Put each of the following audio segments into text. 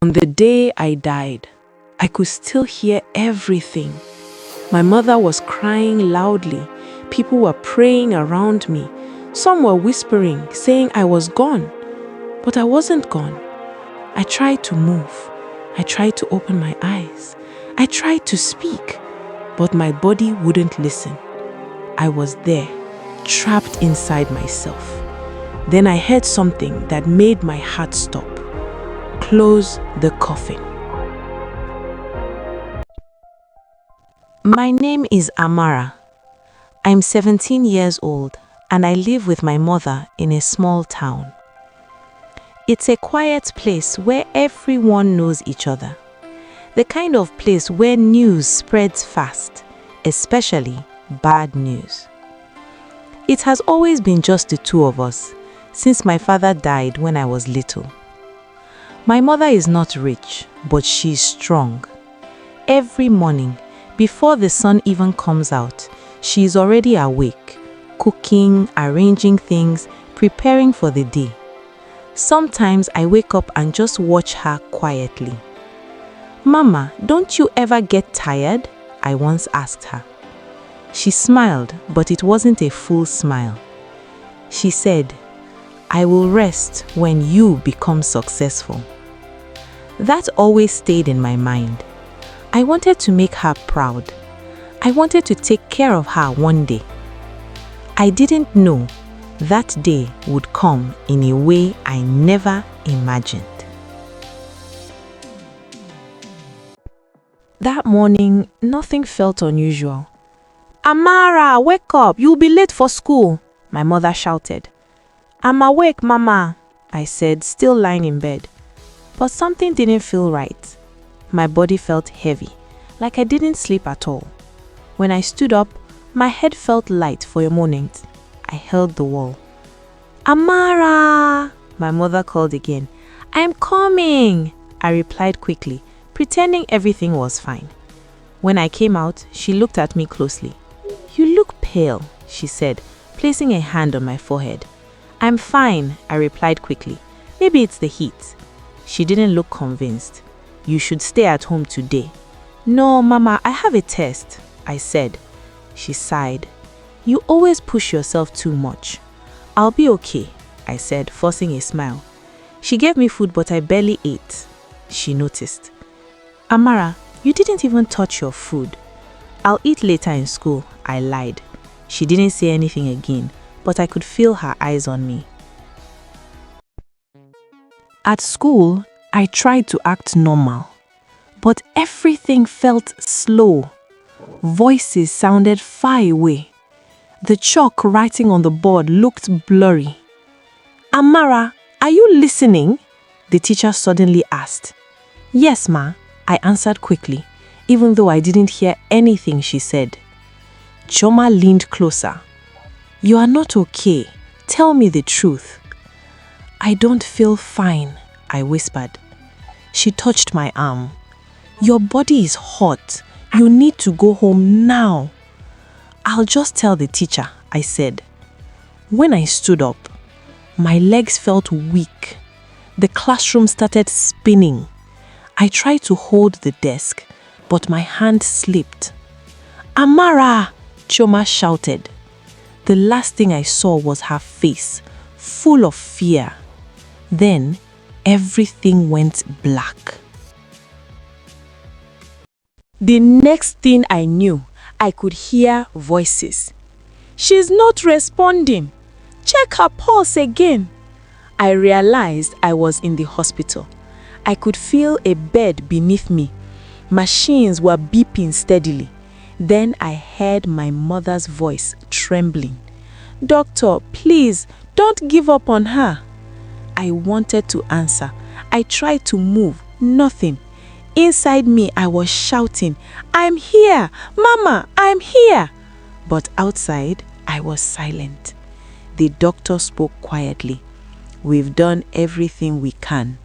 On the day I died, I could still hear everything. My mother was crying loudly. People were praying around me. Some were whispering, saying I was gone. But I wasn't gone. I tried to move. I tried to open my eyes. I tried to speak, but my body wouldn't listen. I was there, trapped inside myself. Then I heard something that made my heart stop. Close the coffin. My name is Amara. I'm 17 years old and I live with my mother in a small town. It's a quiet place where everyone knows each other. The kind of place where news spreads fast, especially bad news. It has always been just the two of us since my father died when I was little. My mother is not rich, but she's strong. Every morning, before the sun even comes out, she is already awake, cooking, arranging things, preparing for the day. Sometimes I wake up and just watch her quietly. "Mama, don't you ever get tired?" I once asked her. She smiled, but it wasn't a full smile. She said, "I will rest when you become successful." That always stayed in my mind. I wanted to make her proud. I wanted to take care of her one day. I didn't know that day would come in a way I never imagined. That morning, nothing felt unusual. "Amara, wake up! You'll be late for school," my mother shouted. "I'm awake, Mama," I said, still lying in bed. But something didn't feel right. My body felt heavy, like I didn't sleep at all. When I stood up, my head felt light for a moment. I held the wall. "Amara!" my mother called again. "I'm coming," I replied quickly, pretending everything was fine. When I came out, she looked at me closely. "You look pale," she said, placing a hand on my forehead. "I'm fine," I replied quickly. "Maybe it's the heat." She didn't look convinced. "You should stay at home today." "No, Mama, I have a test," I said. She sighed. "You always push yourself too much." "I'll be okay," I said, forcing a smile. She gave me food, but I barely ate. She noticed. "Amara, you didn't even touch your food." "I'll eat later in school," I lied. She didn't say anything again, but I could feel her eyes on me. At school, I tried to act normal, but everything felt slow. Voices sounded far away. The chalk writing on the board looked blurry. "Amara, are you listening?" the teacher suddenly asked. "Yes, Ma," I answered quickly, even though I didn't hear anything she said. Choma leaned closer. "You are not okay. Tell me the truth." "I don't feel fine," I whispered. She touched my arm. "Your body is hot. You need to go home now." "I'll just tell the teacher," I said. When I stood up, my legs felt weak. The classroom started spinning. I tried to hold the desk, but my hand slipped. "Amara!" Choma shouted. The last thing I saw was her face, full of fear. Then, everything went black. The next thing I knew, I could hear voices. "She's not responding. Check her pulse again." I realized I was in the hospital. I could feel a bed beneath me. Machines were beeping steadily. Then I heard my mother's voice trembling. "Doctor, please, don't give up on her." I wanted to answer. I tried to move. Nothing. Inside me, I was shouting, "I'm here! Mama, I'm here!" But outside, I was silent. The doctor spoke quietly. "We've done everything we can."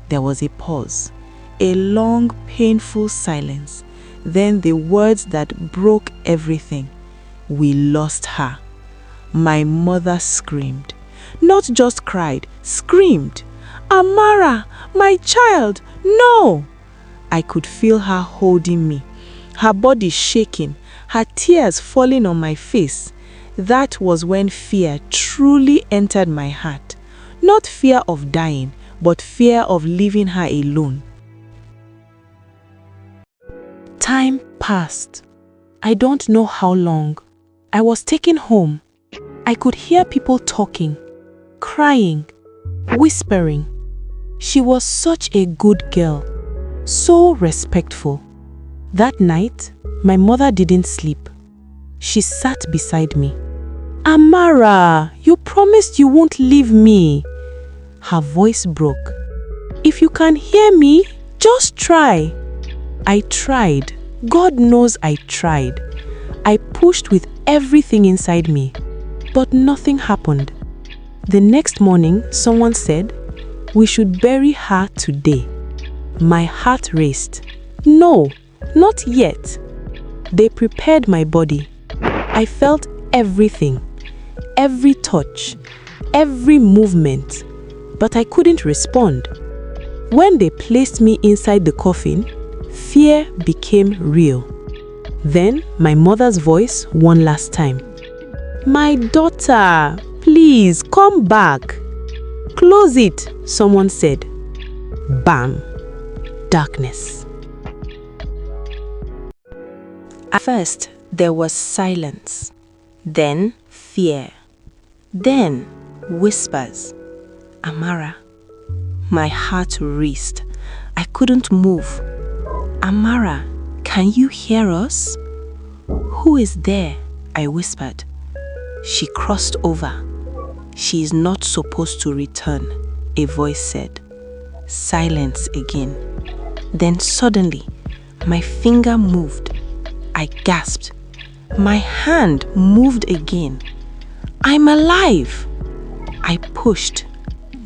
There was a pause, a long, painful silence. Then the words that broke everything. "We lost her." My mother screamed. Not just cried, screamed. Amara, my child, no! I could feel her holding me, her body shaking, her tears falling on my face. That was when fear truly entered my heart. Not fear of dying, but fear of leaving her alone. Time passed. I don't know how long. I was taken home. I could hear people talking, crying, whispering. She was such a good girl, so respectful. That night, my mother didn't sleep. She sat beside me. Amara, you promised you won't leave me. Her voice broke. If you can hear me, just try. I tried. God knows I tried. I pushed with everything inside me, but nothing happened. The next morning, someone said, we should bury her today. My heart raced. No, not yet. They prepared my body. I felt everything, every touch, every movement, but I couldn't respond. When they placed me inside the coffin, fear became real. Then my mother's voice one last time. My daughter, please come back. Close it, someone said. Bam! Darkness. At first, there was silence, then fear, then whispers. Amara. My heart raced. I couldn't move. Amara, can you hear us? Who is there? I whispered. She crossed over. She is not supposed to return, a voice said. Silence again. Then suddenly, my finger moved. I gasped. My hand moved again. I'm alive. I pushed.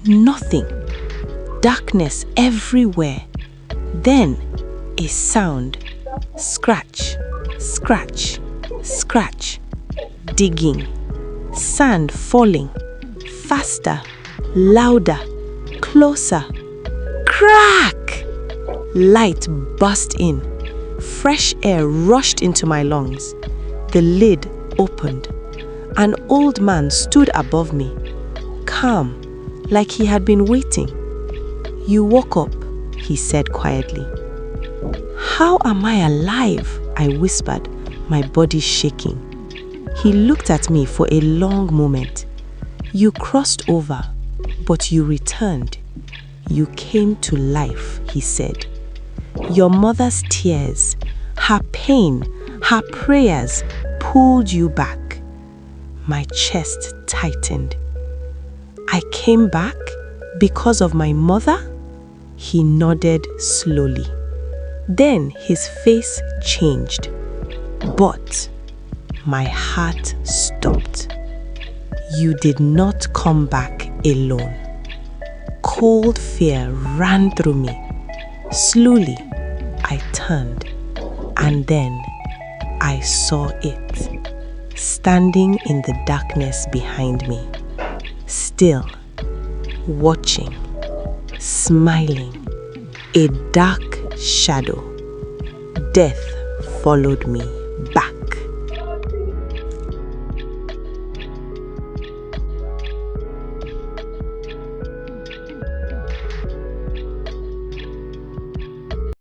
Nothing. Darkness everywhere. Then a sound. Scratch, scratch, scratch. Digging. Sand falling. Faster, louder, closer. Crack! Light burst in. Fresh air rushed into my lungs. The lid opened. An old man stood above me, calm, like he had been waiting. You woke up, he said quietly. How am I alive? I whispered, my body shaking. He looked at me for a long moment. You crossed over, but you returned. You came to life, he said. Your mother's tears, her pain, her prayers pulled you back. My chest tightened. I came back because of my mother? He nodded slowly. Then his face changed. But my heart stopped. You did not come back alone. Cold fear ran through me. Slowly, I turned, and then I saw it, standing in the darkness behind me, still, watching, smiling, a dark shadow. Death followed me.